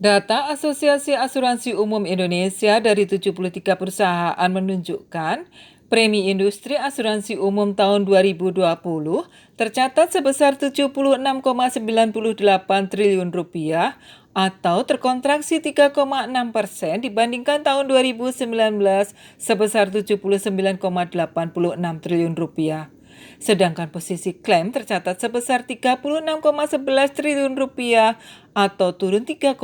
Data Asosiasi Asuransi Umum Indonesia dari 73 perusahaan menunjukkan premi industri asuransi umum tahun 2020 tercatat sebesar 76,98 triliun rupiah atau terkontraksi 3,6% dibandingkan tahun 2019 sebesar 79,86 triliun rupiah. Sedangkan posisi klaim tercatat sebesar 36,11 triliun rupiah atau turun 3,3%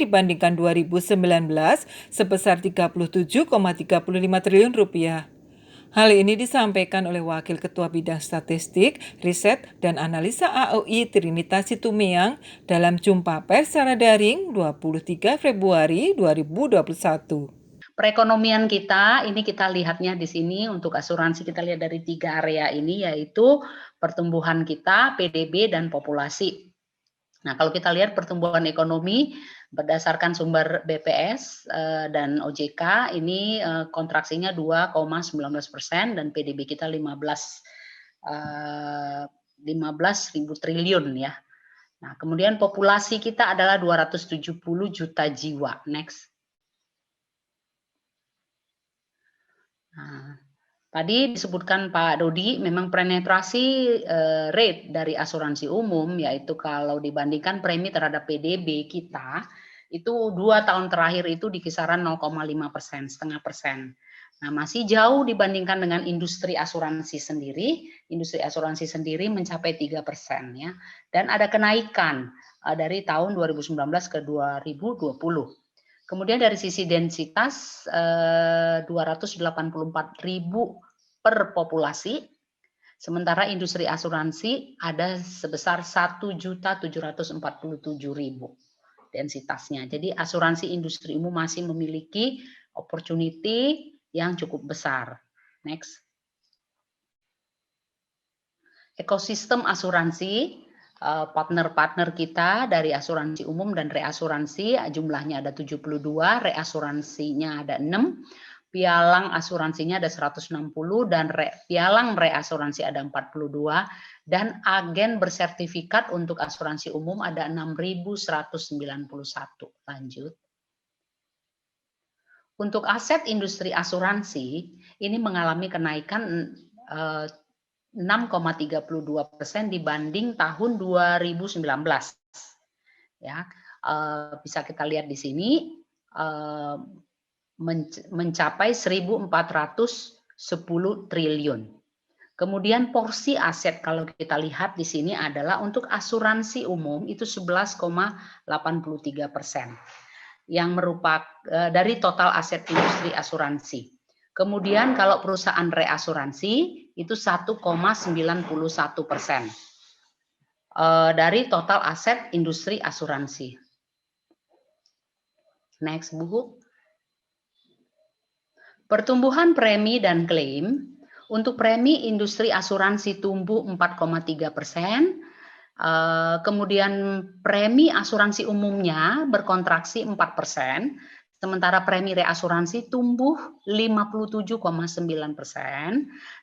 dibandingkan 2019 sebesar 37,35 triliun rupiah. Hal ini disampaikan oleh Wakil Ketua Bidang Statistik, Riset, dan Analisa AOI Trinitas Situmeang dalam jumpa pers secara daring 23 Februari 2021. Perekonomian kita, ini kita lihatnya di sini untuk asuransi kita lihat dari 3 area ini, yaitu pertumbuhan kita, PDB, dan populasi. Nah, kalau kita lihat pertumbuhan ekonomi berdasarkan sumber BPS dan OJK, ini kontraksinya 2,19% dan PDB kita 15.000 triliun ya. Nah, kemudian populasi kita adalah 270 juta jiwa. Next. Nah, tadi disebutkan Pak Dodi, memang penetrasi rate dari asuransi umum, yaitu kalau dibandingkan premi terhadap PDB kita, itu 2 tahun terakhir itu di kisaran 0,5%, setengah persen. Nah, masih jauh dibandingkan dengan industri asuransi sendiri. Industri asuransi sendiri mencapai 3% ya, dan ada kenaikan dari tahun 2019 ke 2020. Kemudian dari sisi densitas 284.000 per populasi, sementara industri asuransi ada sebesar 1.747.000 densitasnya. Jadi asuransi industri umum masih memiliki opportunity yang cukup besar. Next. Ekosistem asuransi, partner-partner kita dari asuransi umum dan reasuransi jumlahnya ada 72, reasuransinya ada 6, pialang asuransinya ada 160 dan pialang reasuransi ada 42 dan agen bersertifikat untuk asuransi umum ada 6.191. Lanjut. Untuk aset industri asuransi ini mengalami kenaikan 6,32% dibanding tahun 2019. Ya, bisa kita lihat di sini mencapai 1.410 triliun. Kemudian porsi aset kalau kita lihat di sini adalah untuk asuransi umum itu 11,83%, yang merupakan dari total aset industri asuransi. Kemudian kalau perusahaan reasuransi itu 1,91% dari total aset industri asuransi. Next, Bu. Pertumbuhan premi dan klaim. Untuk premi industri asuransi tumbuh 4,3%. Kemudian premi asuransi umumnya berkontraksi 4%. Sementara premi reasuransi tumbuh 57,9%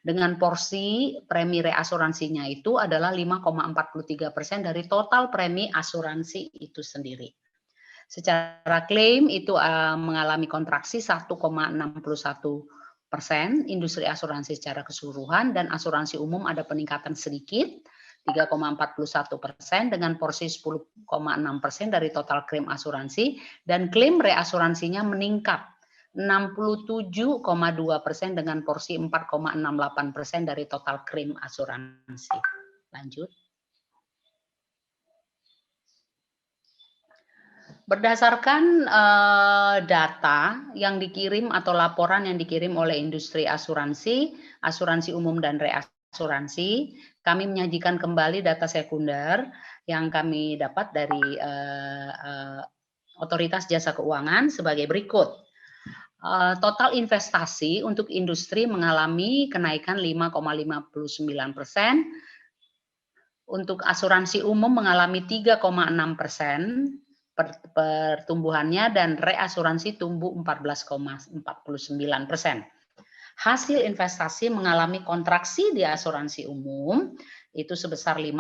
dengan porsi premi reasuransinya itu adalah 5,43% dari total premi asuransi itu sendiri. Secara klaim itu mengalami kontraksi 1,61%, industri asuransi secara keseluruhan, dan asuransi umum ada peningkatan sedikit 3,41% dengan porsi 10,6% dari total klaim asuransi, dan klaim reasuransinya meningkat 67,2% dengan porsi 4,68% dari total klaim asuransi. Lanjut. Berdasarkan data yang dikirim atau laporan yang dikirim oleh industri asuransi, asuransi umum dan reasuransi, kami menyajikan kembali data sekunder yang kami dapat dari Otoritas Jasa Keuangan sebagai berikut. Total investasi untuk industri mengalami kenaikan 5,59%, untuk asuransi umum mengalami 3,6%, pertumbuhannya, dan reasuransi tumbuh 14,49%. Hasil investasi mengalami kontraksi di asuransi umum itu sebesar 5%,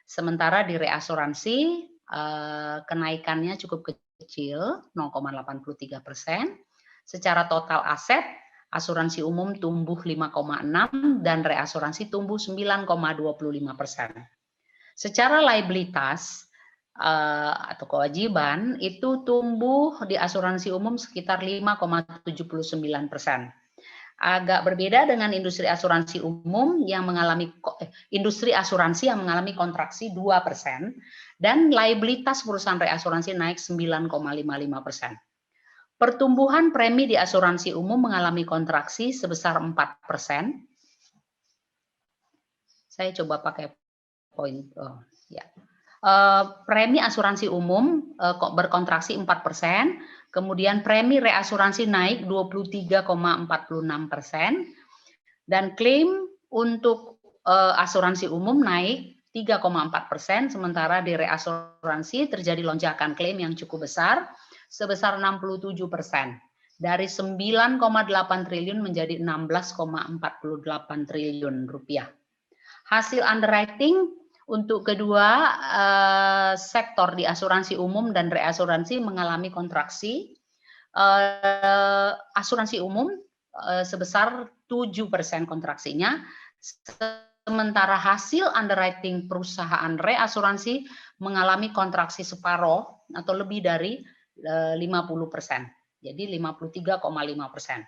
sementara di reasuransi kenaikannya cukup kecil, 0,83%. Secara total aset, asuransi umum tumbuh 5,6 dan reasuransi tumbuh 9,25%. Secara liabilitas atau kewajiban itu tumbuh di asuransi umum sekitar 5,79%. Agak berbeda dengan industri asuransi umum yang mengalami kontraksi 2% dan liabilitas perusahaan reasuransi naik 9,55%. Pertumbuhan premi di asuransi umum mengalami kontraksi sebesar 4%. Saya coba pakai poin. Premi asuransi umum berkontraksi 4%, kemudian premi reasuransi naik 23,46%, dan klaim untuk asuransi umum naik 3,4%, sementara di reasuransi terjadi lonjakan klaim yang cukup besar, sebesar 67%, dari 9,8 triliun menjadi 16,48 triliun rupiah. Hasil underwriting untuk kedua sektor di asuransi umum dan reasuransi mengalami kontraksi. Asuransi umum sebesar 7% kontraksinya, sementara hasil underwriting perusahaan reasuransi mengalami kontraksi separuh atau lebih dari 50%, jadi 53,5%.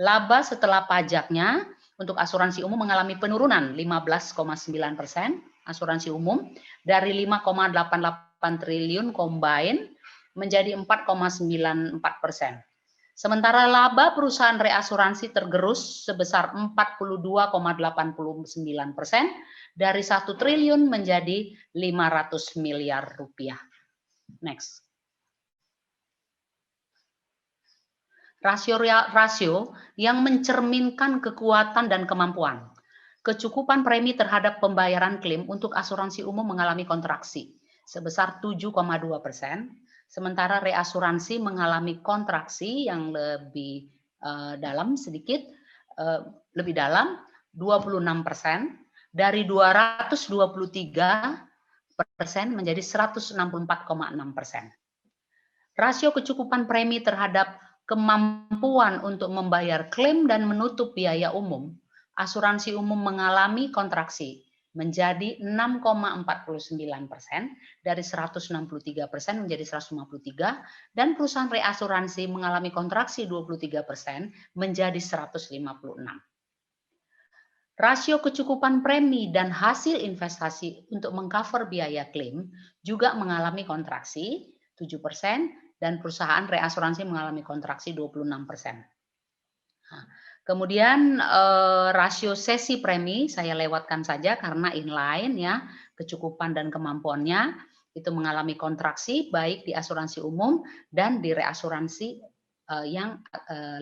Laba setelah pajaknya untuk asuransi umum mengalami penurunan 15,9%, asuransi umum dari 5,88 triliun combine menjadi 4,94%. Sementara laba perusahaan reasuransi tergerus sebesar 42,89% dari 1 triliun menjadi 500 miliar rupiah. Next. Rasio yang mencerminkan kekuatan dan kemampuan. Kecukupan premi terhadap pembayaran klaim untuk asuransi umum mengalami kontraksi sebesar 7,2%, sementara reasuransi mengalami kontraksi yang lebih dalam sedikit, lebih dalam 26%, dari 223% menjadi 164,6%. Rasio kecukupan premi terhadap kemampuan untuk membayar klaim dan menutup biaya umum, asuransi umum mengalami kontraksi menjadi 6,49%, dari 163% menjadi 153%, dan perusahaan reasuransi mengalami kontraksi 23% menjadi 156%. Rasio kecukupan premi dan hasil investasi untuk mengcover biaya klaim juga mengalami kontraksi 7%, dan perusahaan reasuransi mengalami kontraksi 26%. Nah, kemudian rasio sesi premi saya lewatkan saja karena inline ya, kecukupan dan kemampuannya itu mengalami kontraksi baik di asuransi umum dan di reasuransi yang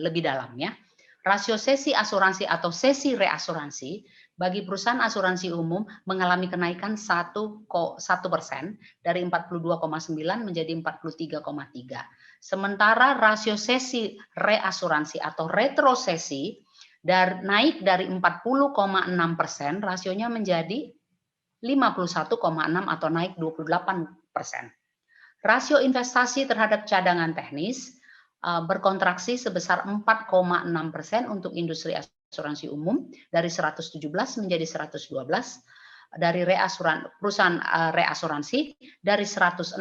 lebih dalam ya. Rasio sesi asuransi atau sesi reasuransi bagi perusahaan asuransi umum mengalami kenaikan 1% dari 42,9 menjadi 43,3. Sementara rasio sesi reasuransi atau retrosesi naik dari 40,6%, rasionya menjadi 51,6 atau naik 28%. Rasio investasi terhadap cadangan teknis berkontraksi sebesar 4,6% untuk industri asuransi umum dari 117 menjadi 112, dari perusahaan reasuransi dari 106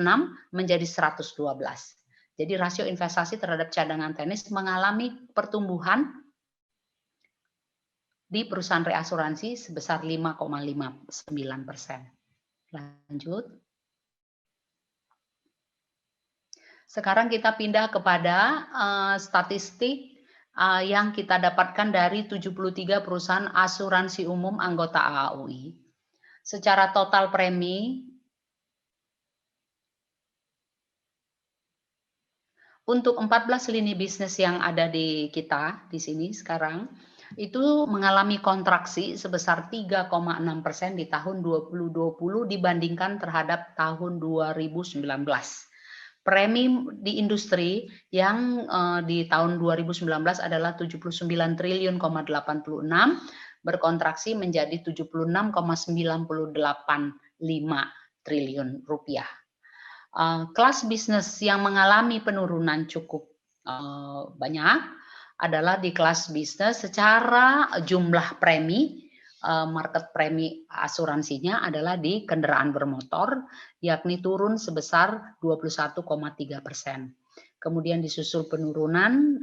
menjadi 112. Jadi rasio investasi terhadap cadangan teknis mengalami pertumbuhan di perusahaan reasuransi sebesar 5,59%. Lanjut. Sekarang kita pindah kepada statistik yang kita dapatkan dari 73 perusahaan asuransi umum anggota AAUI. Secara total premi untuk 14 lini bisnis yang ada di kita di sini sekarang itu mengalami kontraksi sebesar 3,6% di tahun 2020 dibandingkan terhadap tahun 2019. Premi di industri yang di tahun 2019 adalah 79 triliun,86 berkontraksi menjadi 76,985 triliun rupiah. Kelas bisnis yang mengalami penurunan cukup banyak adalah di kelas bisnis secara jumlah premi, market premi asuransinya adalah di kendaraan bermotor, yakni turun sebesar 21,3%. Kemudian disusul penurunan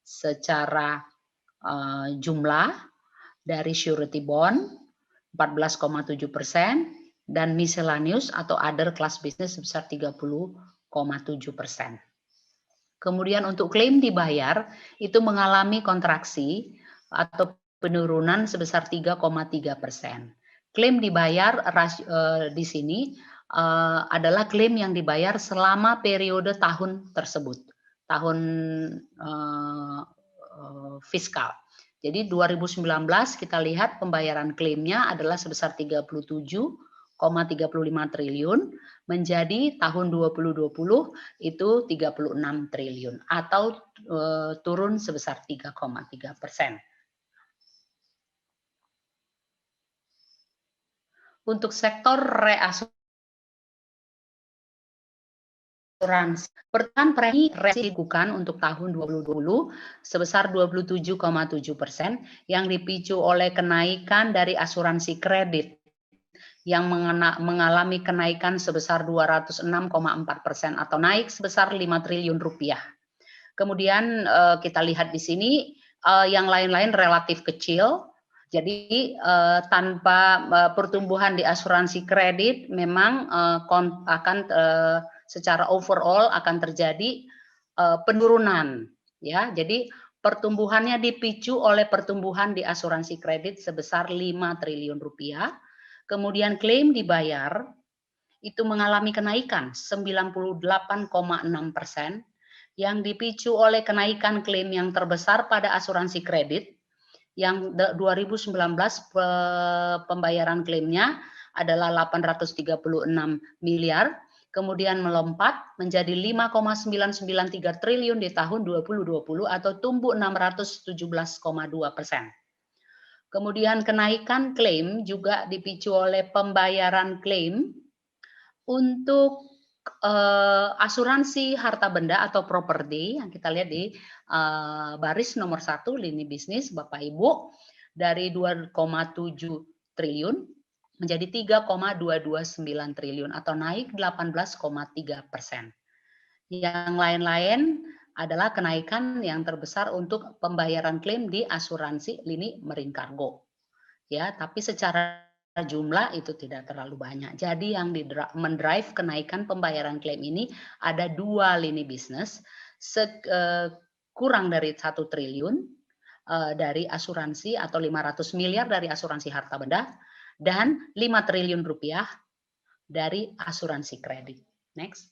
secara jumlah dari surety bond 14,7% dan miscellaneous atau other class business sebesar 30,7%. Kemudian untuk klaim dibayar itu mengalami kontraksi atau penurunan sebesar 3,3%. Klaim dibayar di sini adalah klaim yang dibayar selama periode tahun tersebut, tahun fiskal. Jadi 2019 kita lihat pembayaran klaimnya adalah sebesar 37,35 triliun, menjadi tahun 2020 itu 36 triliun atau turun sebesar 3,3%. Untuk sektor reasuransi, pertumbuhan premi digunakan untuk tahun 2020 sebesar 27,7% yang dipicu oleh kenaikan dari asuransi kredit yang mengalami kenaikan sebesar 206,4% atau naik sebesar 5 triliun rupiah. Kemudian kita lihat di sini yang lain-lain relatif kecil. Jadi tanpa pertumbuhan di asuransi kredit memang akan secara overall akan terjadi penurunan, ya. Jadi pertumbuhannya dipicu oleh pertumbuhan di asuransi kredit sebesar 5 triliun rupiah. Kemudian klaim dibayar itu mengalami kenaikan 98,6% yang dipicu oleh kenaikan klaim yang terbesar pada asuransi kredit yang 2019 pembayaran klaimnya adalah 836 miliar, kemudian melompat menjadi 5,993 triliun di tahun 2020 atau tumbuh 617,2%. Kemudian kenaikan klaim juga dipicu oleh pembayaran klaim untuk asuransi harta benda atau properti yang kita lihat di baris nomor 1 lini bisnis Bapak Ibu dari 2,7 triliun menjadi 3,229 triliun atau naik 18,3%. Yang lain-lain adalah kenaikan yang terbesar untuk pembayaran klaim di asuransi lini Marine Cargo. Ya, tapi secara jumlah itu tidak terlalu banyak. Jadi yang mendrive kenaikan pembayaran klaim ini ada 2 lini bisnis, kurang dari 1 triliun dari asuransi atau 500 miliar dari asuransi harta benda dan 5 triliun rupiah dari asuransi kredit. Next.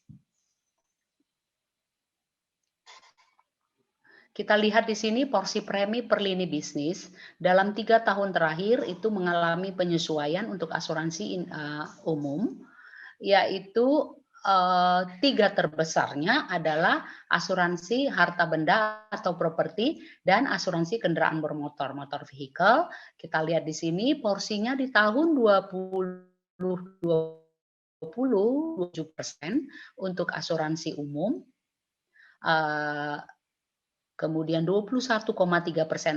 Kita lihat di sini porsi premi per lini bisnis dalam 3 tahun terakhir itu mengalami penyesuaian untuk asuransi umum, yaitu 3 terbesarnya adalah asuransi harta benda atau properti dan asuransi kendaraan bermotor, motor vehicle. Kita lihat di sini porsinya di tahun 2020 7% untuk asuransi umum. Kemudian 21,3%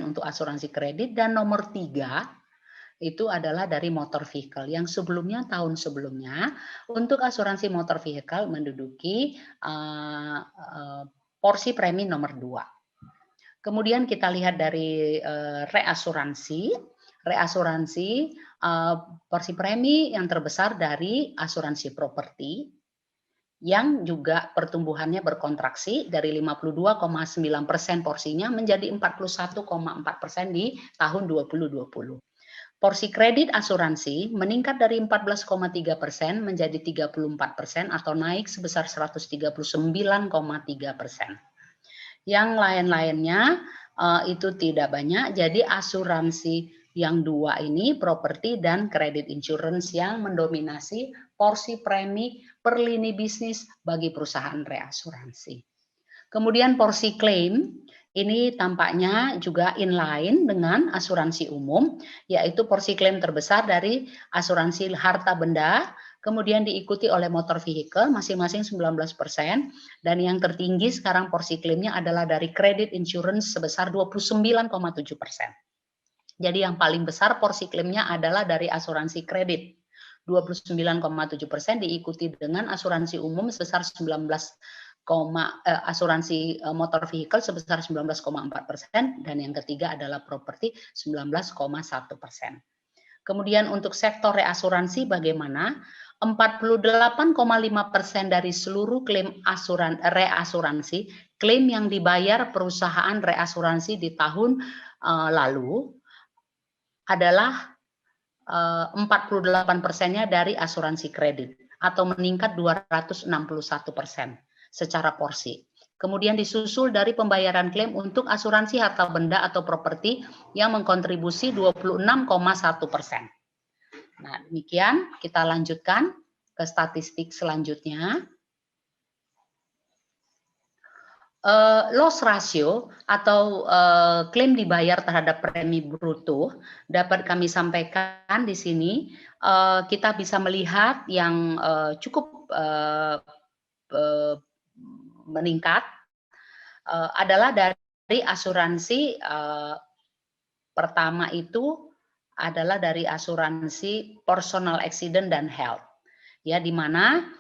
untuk asuransi kredit dan nomor 3 itu adalah dari motor vehicle yang sebelumnya tahun sebelumnya untuk asuransi motor vehicle menduduki porsi premi nomor 2. Kemudian kita lihat dari reasuransi porsi premi yang terbesar dari asuransi properti yang juga pertumbuhannya berkontraksi dari 52,9% porsinya menjadi 41,4% di tahun 2020. Porsi kredit asuransi meningkat dari 14,3% menjadi 34% atau naik sebesar 139,3%. Yang lain-lainnya itu tidak banyak, jadi asuransi yang 2 ini properti dan kredit insurance yang mendominasi porsi premi per lini bisnis bagi perusahaan reasuransi. Kemudian porsi klaim ini tampaknya juga inline dengan asuransi umum, yaitu porsi klaim terbesar dari asuransi harta benda, kemudian diikuti oleh motor vehicle masing-masing 19%, dan yang tertinggi sekarang porsi klaimnya adalah dari credit insurance sebesar 29,7%. Jadi yang paling besar porsi klaimnya adalah dari asuransi kredit, 29,7%, diikuti dengan asuransi umum sebesar 19, asuransi motor vehicle sebesar 19,4%, dan yang ketiga adalah properti 19,1%. Kemudian untuk sektor reasuransi bagaimana? 48,5% dari seluruh klaim reasuransi, klaim yang dibayar perusahaan reasuransi di tahun lalu adalah 48%-nya dari asuransi kredit atau meningkat 261% secara porsi. Kemudian disusul dari pembayaran klaim untuk asuransi harta benda atau properti yang mengkontribusi 26,1%. Nah, demikian kita lanjutkan ke statistik selanjutnya. Loss ratio atau klaim dibayar terhadap premi bruto dapat kami sampaikan di sini. Kita bisa melihat yang cukup meningkat adalah dari asuransi. Pertama itu adalah dari asuransi personal accident dan health, ya, di mana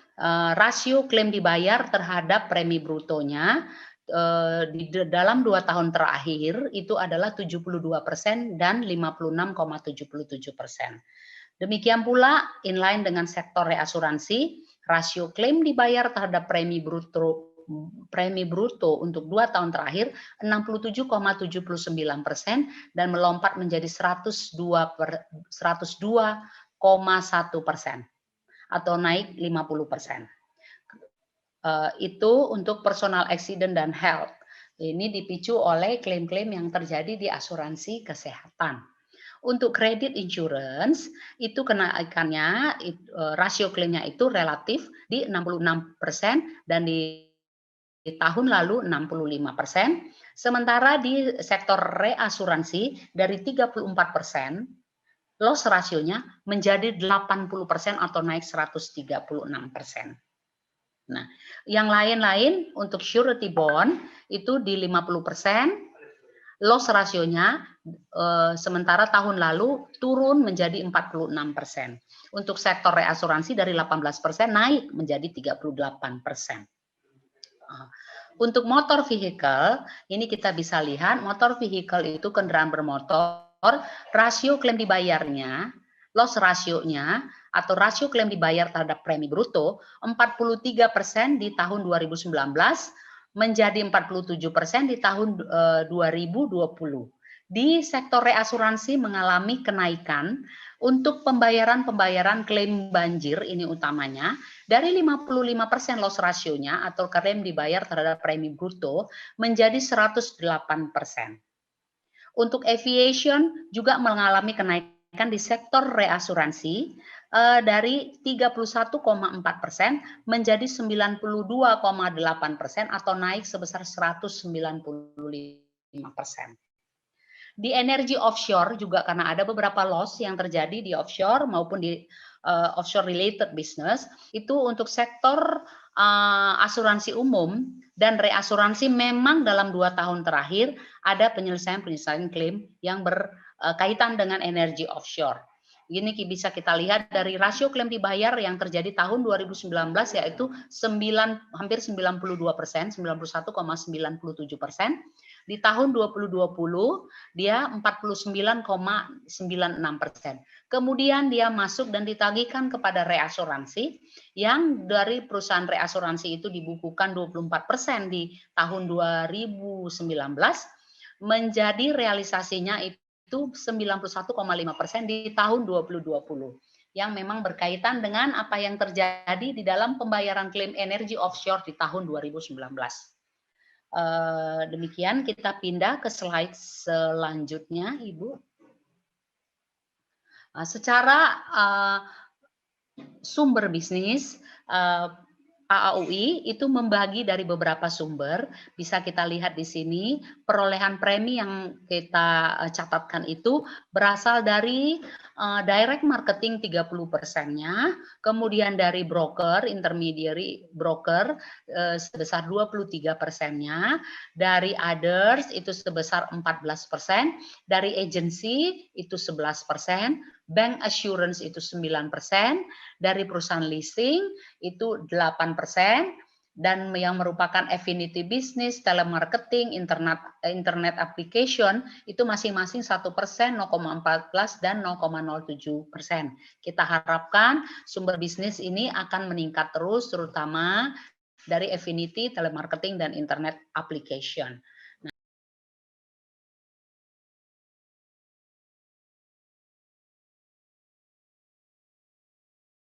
rasio klaim dibayar terhadap premi brutonya di dalam 2 tahun terakhir itu adalah 72% dan 56,77%. Demikian pula inline dengan sektor reasuransi, rasio klaim dibayar terhadap premi bruto untuk 2 tahun terakhir 67,79% dan melompat menjadi 102,1% atau naik 50%. Itu untuk personal accident dan health. Ini dipicu oleh klaim-klaim yang terjadi di asuransi kesehatan. Untuk credit insurance itu kenaikannya rasio klaimnya itu relatif di 66% dan di tahun lalu 65%, sementara di sektor reasuransi dari 34%, loss rasionya menjadi 80% atau naik 136%. Nah, yang lain-lain untuk surety bond itu di 50%, loss rasionya sementara tahun lalu turun menjadi 46%. Untuk sektor reasuransi dari 18% naik menjadi 38%. Untuk motor vehicle, ini kita bisa lihat motor vehicle itu kendaraan bermotor, rasio klaim dibayarnya, loss rasionya atau rasio klaim dibayar terhadap premi bruto 43% di tahun 2019 menjadi 47% di tahun 2020. Di sektor reasuransi mengalami kenaikan untuk pembayaran klaim banjir ini utamanya dari 55% loss rasionya atau klaim dibayar terhadap premi bruto menjadi 108%. Untuk aviation juga mengalami kenaikan di sektor reasuransi dari 31,4% menjadi 92,8% atau naik sebesar 195%. Di energi offshore juga karena ada beberapa loss yang terjadi di offshore maupun di offshore related business, itu untuk sektor asuransi umum dan reasuransi memang dalam 2 tahun terakhir ada penyelesaian klaim yang berkaitan dengan energi offshore. Ini bisa kita lihat dari rasio klaim dibayar yang terjadi tahun 2019 yaitu hampir 92%, 91,97%. Di tahun 2020 dia 49,96%. Kemudian dia masuk dan ditagihkan kepada reasuransi yang dari perusahaan reasuransi itu dibukukan 24% di tahun 2019 menjadi realisasinya itu 91,5% di tahun 2020 yang memang berkaitan dengan apa yang terjadi di dalam pembayaran klaim energi offshore di tahun 2019. Demikian kita pindah ke slide selanjutnya, Ibu. Secara sumber bisnis, AAUI itu membagi dari beberapa sumber, bisa kita lihat di sini, perolehan premi yang kita catatkan itu berasal dari direct marketing 30%-nya, kemudian dari broker, intermediary broker sebesar 23%-nya, dari others itu sebesar 14%, dari agency itu 11%, bank assurance itu 9%, dari perusahaan leasing itu 8%, dan yang merupakan affinity business, telemarketing, internet application itu masing-masing 1%, 0,14 dan 0,07%. Kita harapkan sumber bisnis ini akan meningkat terus, terutama dari affinity, telemarketing dan internet application.